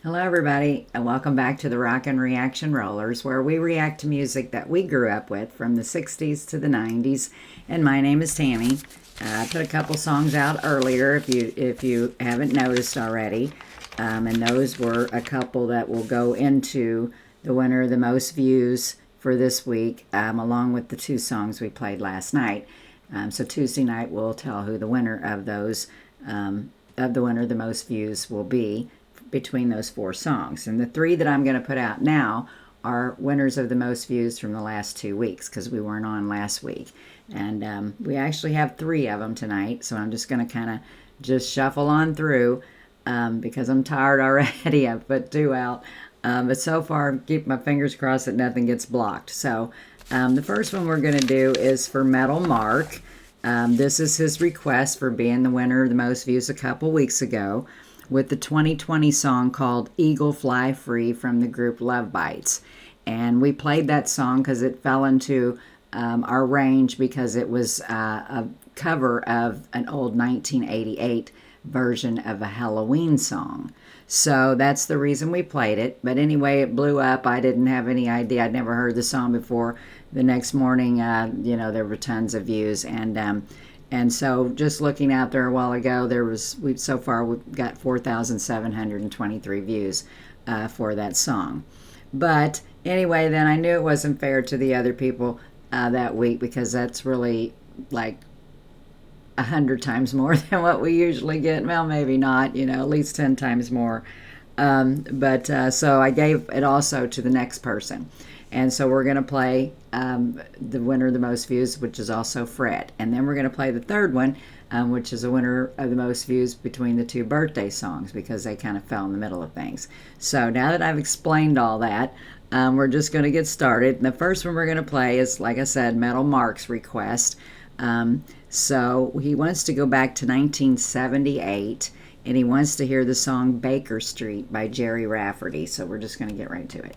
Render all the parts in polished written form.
Hello, everybody, and welcome back to the Rockin' Reaction Rollers, where we react to music that we grew up with from the 60s to the 90s. And my name is Tammy. I put a couple songs out earlier, if you haven't noticed already, and those were a couple that will go into the winner of the most views for this week, along with the two songs we played last night. So Tuesday night we'll tell who the winner of those of the winner of the most views will be between those four songs. And the three that I'm going to put out now are winners of the most views from the last 2 weeks, because we weren't on last week. And we actually have three of them tonight, so I'm just going to kind of just shuffle on through because I'm tired already. I've put two out. But so far, keep my fingers crossed that nothing gets blocked. So the first one we're going to do is for Metal Mark. This is his request for being the winner of the most views a couple weeks ago, with the 2020 song called Eagle Fly Free from the group Love Bites. And we played that song because it fell into our range because it was a cover of an old 1988 version of a Halloween song. So that's the reason we played it. But anyway, it blew up. I didn't have any idea. I'd never heard the song before. The next morning, there were tons of views. And so just looking out there a while ago, we've got 4,723 views for that song. But anyway, then I knew it wasn't fair to the other people that week, because that's really like 100 times more than what we usually get. Well, maybe not, at least 10 times more. So I gave it also to the next person. And so we're going to play the winner of the most views, which is also Fred. And then we're going to play the third one, which is a winner of the most views between the two birthday songs, because they kind of fell in the middle of things. So now that I've explained all that, we're just going to get started. And the first one we're going to play is, like I said, Metal Mark's request. So he wants to go back to 1978, and he wants to hear the song Baker Street by Gerry Rafferty. So we're just going to get right to it.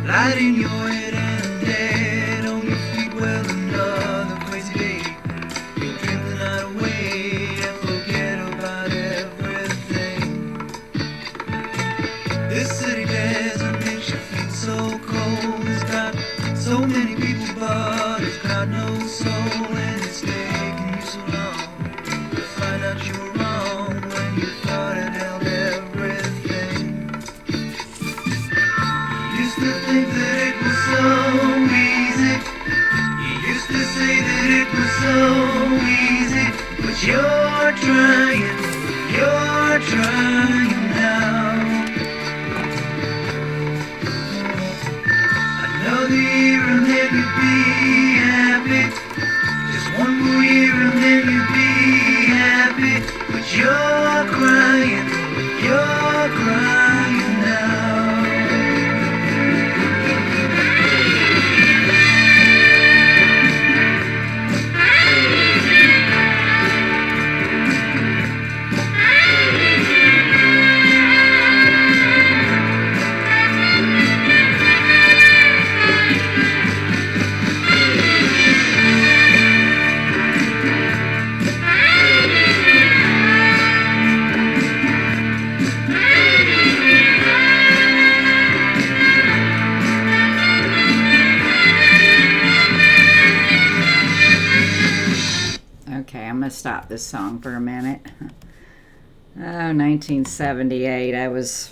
Lighting your head and dead on your feet, well, another crazy day. You'll drink the night away and forget about everything. This city desert makes you feel so cold. It's got so many people, but it's got no soul. And it's taking you so long to find out you were wrong when you thought it held everything. You used to think that it was so easy. You used to say that it was so easy. But you're trying now. Another year and then you'd be happy. Just one more year and then you'd be happy. But you're crying now. Okay, I'm going to stop this song for a minute. Oh, 1978. I was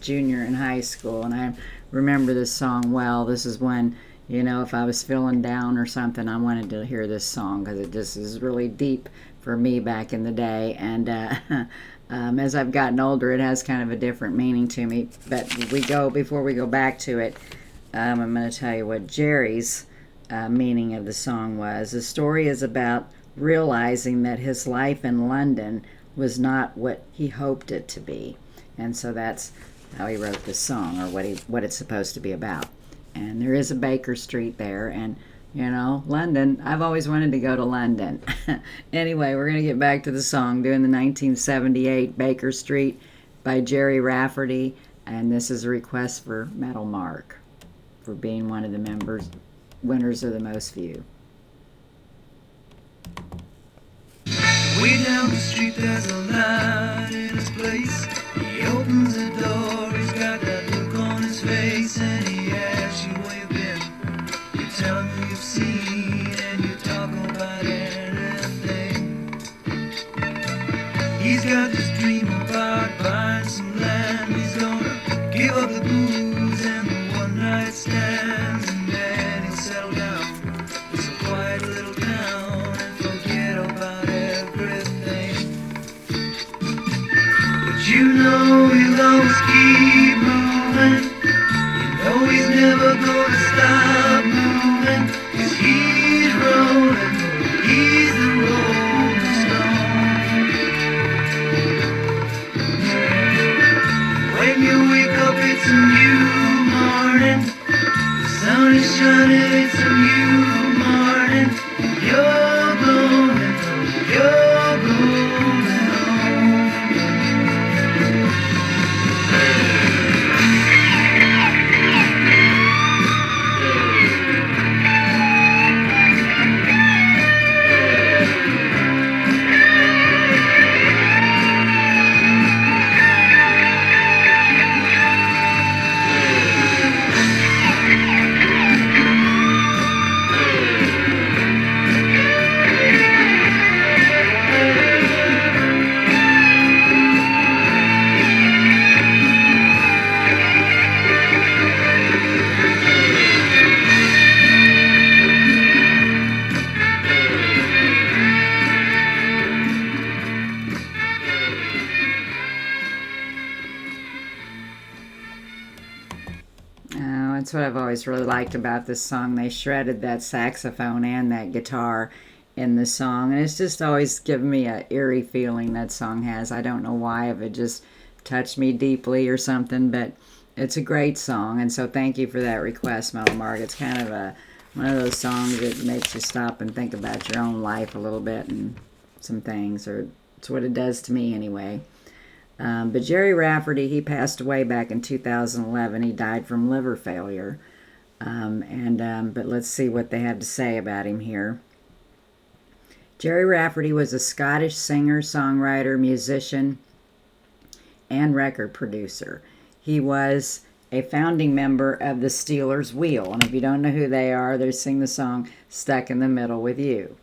junior in high school, and I remember this song well. This is when, if I was feeling down or something, I wanted to hear this song because it just is really deep for me back in the day. And as I've gotten older, it has kind of a different meaning to me. But before we go back to it, I'm going to tell you what Gerry's meaning of the song was. The story is about realizing that his life in London was not what he hoped it to be. And so that's how he wrote this song, or what it's supposed to be about. And there is a Baker Street there, and London, I've always wanted to go to London. Anyway, we're going to get back to the song, doing the 1978 Baker Street by Gerry Rafferty, and this is a request for Metal Mark for being one of the winners of the most view. Way down the street there's a light in his place. He opens the door, he's got that look on his face, and he asks you where you've been. You tell him who you've seen, and you talk about anything. He's got this dream about buying some land. He's gonna give up the booze and the one-night stands, and then he'll settle down. It's a quiet little town and forget about everything. But he'll always keep moving. He's never gonna stop moving, 'cause he's rolling, he's the rolling stone. When you wake up, it's a new morning. The sun is shining, it's a new morning. You're going home. That's what I've always really liked about this song. They shredded that saxophone and that guitar in the song, and it's just always given me a eerie feeling that song has. I don't know why, if it just touched me deeply or something, but it's a great song, and so thank you for that request, Metal Mark. It's kind of one of those songs that makes you stop and think about your own life a little bit and some things, or it's what it does to me anyway. But Gerry Rafferty, he passed away back in 2011. He died from liver failure. But let's see what they have to say about him here. Gerry Rafferty was a Scottish singer, songwriter, musician, and record producer. He was a founding member of the Steelers Wheel. And if you don't know who they are, they sing the song Stuck in the Middle with You.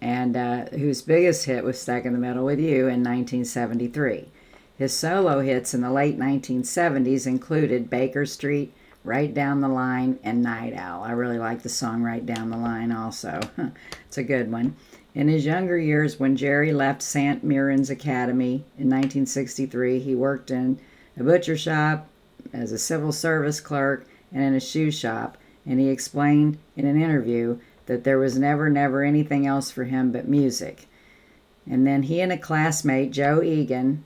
And whose biggest hit was Stuck in the Middle with You in 1973. His solo hits in the late 1970s included Baker Street, Right Down the Line, and Night Owl. I really like the song Right Down the Line also. It's a good one. In his younger years, when Gerry left St. Mirren's Academy in 1963, he worked in a butcher shop, as a civil service clerk, and in a shoe shop. And he explained in an interview that there was never anything else for him but music. And then he and a classmate, Joe Egan,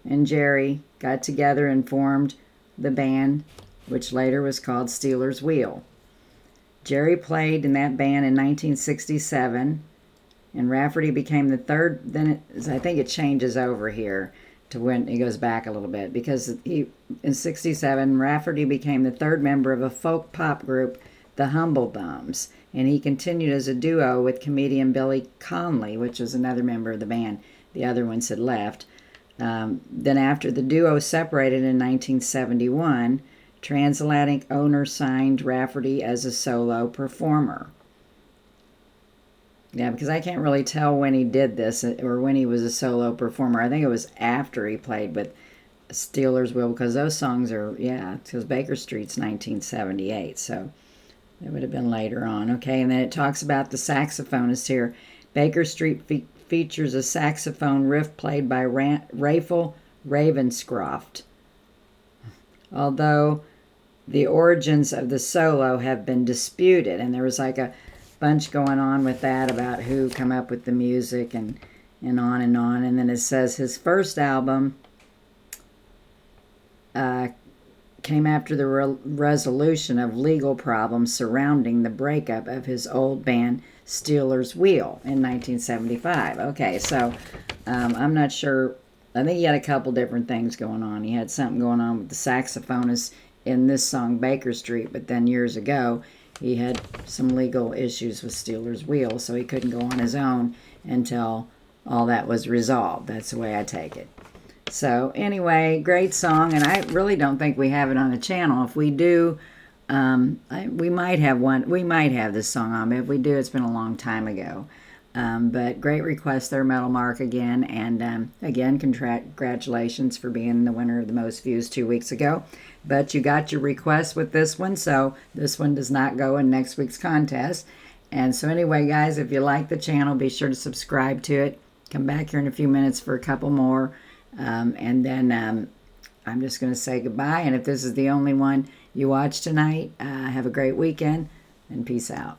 and Gerry got together and formed the band, which later was called Steelers Wheel. Gerry played in that band in 1967, and Rafferty became the third. I think it changes over here to when he goes back a little bit, because in 67, Rafferty became the third member of a folk pop group, the Humble Bums, and he continued as a duo with comedian Billy Conley, which was another member of the band. The other ones had left. Then after the duo separated in 1971, Transatlantic owner signed Rafferty as a solo performer. Yeah, because I can't really tell when he did this or when he was a solo performer. I think it was after he played with Steelers Wheel, because those songs are, because Baker Street's 1978. So That would have been later on. Okay, and then it talks about the saxophonist here. Baker Street features a saxophone riff played by Rafel Ravenscroft. Although the origins of the solo have been disputed, and there was like a bunch going on with that about who come up with the music and on and on. And then it says his first album came after the resolution of legal problems surrounding the breakup of his old band Stealers Wheel in 1975. Okay, so I'm not sure. I think he had a couple different things going on. He had something going on with the saxophonist in this song, Baker Street, but then years ago he had some legal issues with Stealers Wheel, so he couldn't go on his own until all that was resolved. That's the way I take it. So anyway, great song, and I really don't think we have it on the channel. If we do, we might have one. We might have this song on, but if we do, it's been a long time ago. But great request there, Metal Mark, again. And again, congratulations for being the winner of the most views 2 weeks ago. But you got your request with this one, so this one does not go in next week's contest. And so anyway, guys, if you like the channel, be sure to subscribe to it. Come back here in a few minutes for a couple more. And then I'm just going to say goodbye. And if this is the only one you watch tonight, have a great weekend and peace out.